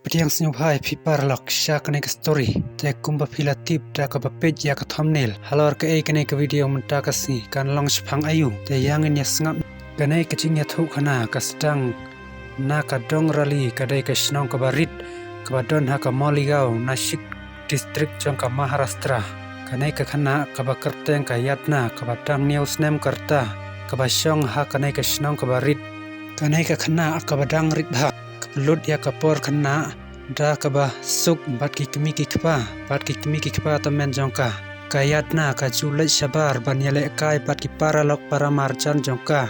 Pediang senyupai piparlok syak ne story te kumba pilatip da ka page ya ka thumbnail halor ka kane ka video menta ka si kan long chphang ayu te yangin ya sngap kane ka ching ya thu khana ka stang na ka dong rally ka dai ka snong ka barit ka badon ha ka moligao nashik district jong ka Maharashtra kane ka khana ka ba karteng ka yatna ka batang news nem karta ka ba shong ha kane ka snong ka barit kane ka khana ka badang rit bha lut ya kapor khana da kaba suk bat ki kmi ki khpa ta men jongka kayatna ka chulet shabar banyale kai bat ki paralok paramar jan jongka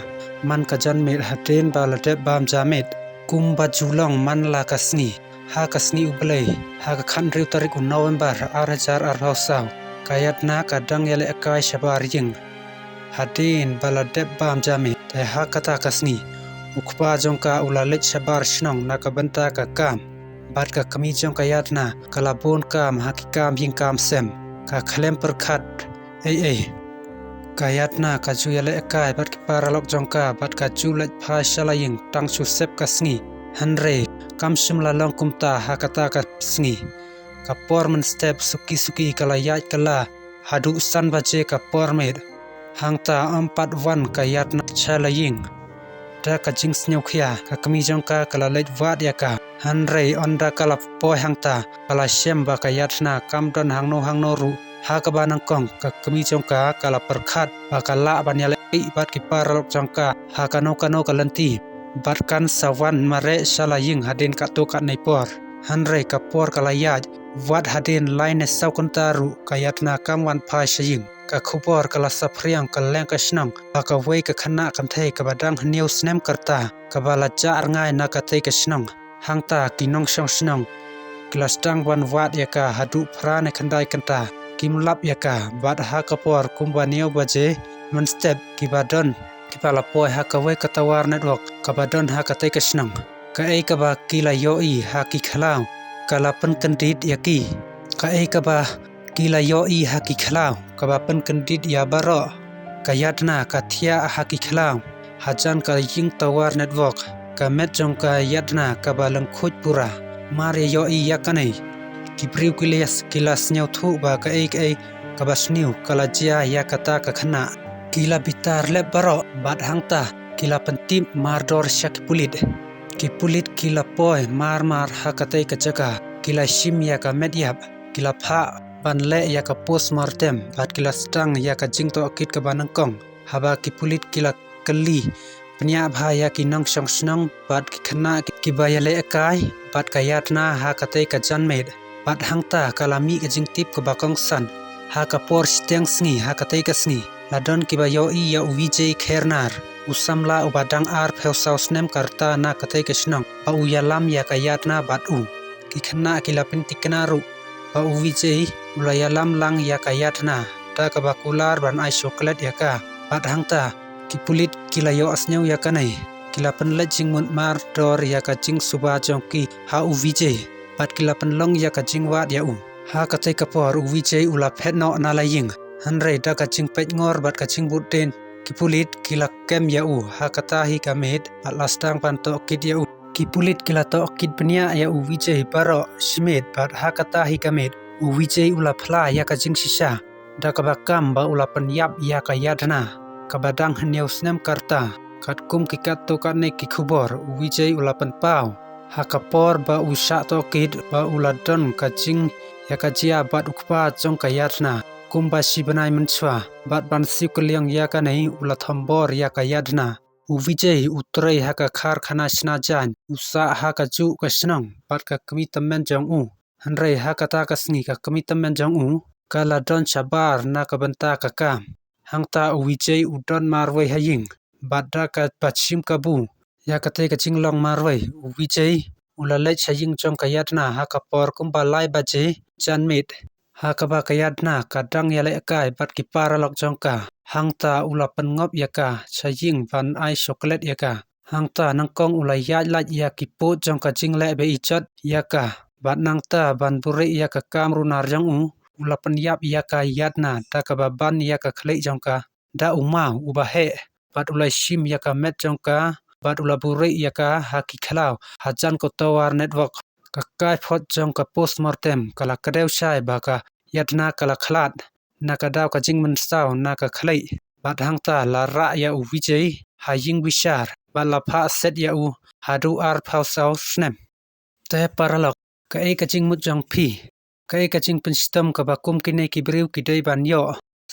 man ka jan me haten balate bam jamet kumba julong man la kasni ha kasni ublei ha ka khan riu tarik November 2024 kayatna ka dang yale kai shabar ying hatin balate bam jamet te ha kata kasni ukpa jongka ulalet shabar shnong nakabanta ka kam bat ka kami jongka yatna kalabon kam hakikam ying kam sem ka khlem per khat ei kayatna ka juyale kai bat ki paralok jongka bat ka julet pha shalaying tang chu sep ka sngi hanre kam shimla long kumta hakata ka sngi ka porman step suki kala yat kala hadu san baje ka pormed hangta ampat wan kayatna chalaying da ka jing snyau khia ka kami jongka kala leit wat ya ka hanrei onda kala poi hangta kala shem ba ka yatna kamdon hangno ru ha ka banang kong ka kami jongka kala perkhat ba kala banyale bat ki paralok jongka ha kano kalanti bat kan sawan mare shalaying hadin ka to ka nei por hanrei ka por kala yaj wat hadin line saukantaru ka yatna kamwan phai shaying ka khupor kala saphriang ka leng ka snang ka wei ka khana kam thei ka badang news nem karta ka bala cha arngai na ka thei ka snang hangta kinong shong snang klastang wan wat ya ka hadu phrane khandai kanta kimlap ya ka bad ha ka por kumba neu baje man step ki badon ki pala poi ha ka wei ka tawar network ka badon ha ka thei ka snang ka ei ka ba kila yo i ha ki khalau kala pan kandit ya ki ka ei ka ba kila yo i ha ki khalau ka ba pan kandit ya baro ka yatna ka thia ha ki khalau hajan ka ying tawar network ka met jong ka yatna ka ba lang khoj pura mare yo i ya kanai ki priu kilas kilas nyau thu ba ka ei ka ba sniu kala jia ya kata ka khana kila bitar le baro bat hangta kila pentim mardor syak ki pulit kila poi mar ha ka tai ka chaka kila shim ya ka met yap kila pha ban le ya ka postmortem bat kila stang ya ka jing to kit ka banang kong haba ki pulit kila kali pnya bha ya ki nang shong snang bat ki khana ki bayale akai bat ka yatna ha ka te ka janmed bat hangta kalami ka jing tip ka bakong san ha ka por steng sngi ha ka te ka sngi ladon ki bayo i ya vj khernar usamla ubadang ar pheu saus nem karta na ka te ka snang ba u yalam ya ka yatna bat u ki khana ki lapin tiknaru ba u vj ulayalam lang ya ka yatna ta ka bakular ban ai chocolate ya ka bat hangta ki pulit kila yo asnyau ya kanai kila pen lejing mun mar dor ya ka jing suba jongki ha u vj bat kila pen long ya ka jing wat ya u ha ka te ka por u vj ula phet no na la ying hanrei da ka jing pet ngor bat ka jing buten ki pulit kila kem ya u ha ka ta hi ka met at lastang pan to kit ya u ki pulit kila to kit pnya ya u vj paro smet bat ha ka ta hi ka met u vj ula phla ya ka jing shisha da ka ba kam ba ula pen yap ya ka yadna kabadang news nem karta kat kum ki kat to kat ne ki khubor vj ulapan pau hakapor ba usha to kid ba uladon ka jing ya ka jia bat ukpa jong ka yatna kum ba shibanai manchwa bat ban sikliang ya ka nei ulathambor ya ka yadna vj utrei ha ka khar khana sna jan usa ha ka ju ka snang bat ka kmi tamen jong u hanrei ha ka ta ka sngi ka kmi tamen jong u kala don chabar na ka banta ka kam hangta vj udon marwai haying badda ka pachim kabu ya ka te ka chinglong marwai vj ulale chaying chong ka yatna ha ka por kum balai baje janmet ha ka ba ka yatna ka dang yale kai bat ki paralok chong ka hangta ulapan ngop ya ka chaying van ai chocolate ya ka hangta nangkong ulai ya ya ki po chong ka jingle be ichot ya ka bat nangta ban bure ya ka kamru nar jong u ulapan yap ya ka yatna ta ka baban ya ka khlei jongka da umau ubahe bat ulai shim ya ka met jongka bat ulabure ya ka haki khalau hajan ko tawar network Kakai phot jong ka postmortem kala kadeu shai ba ka yatna kala khlat na ka daw ka jing man saw na ka khlai bat hang ta la ra ya u vijay ha ying wishar ba la pha set ya u hadu ar phau saw snem te paralok ka e ka jing mut jong phi ka e ka jing penstom ka ba kum kine ki briu ki dei ban yo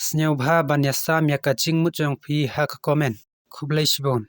snyau bha ban ya sam ya ka jing mut jong phi ha ka comment khublai shibon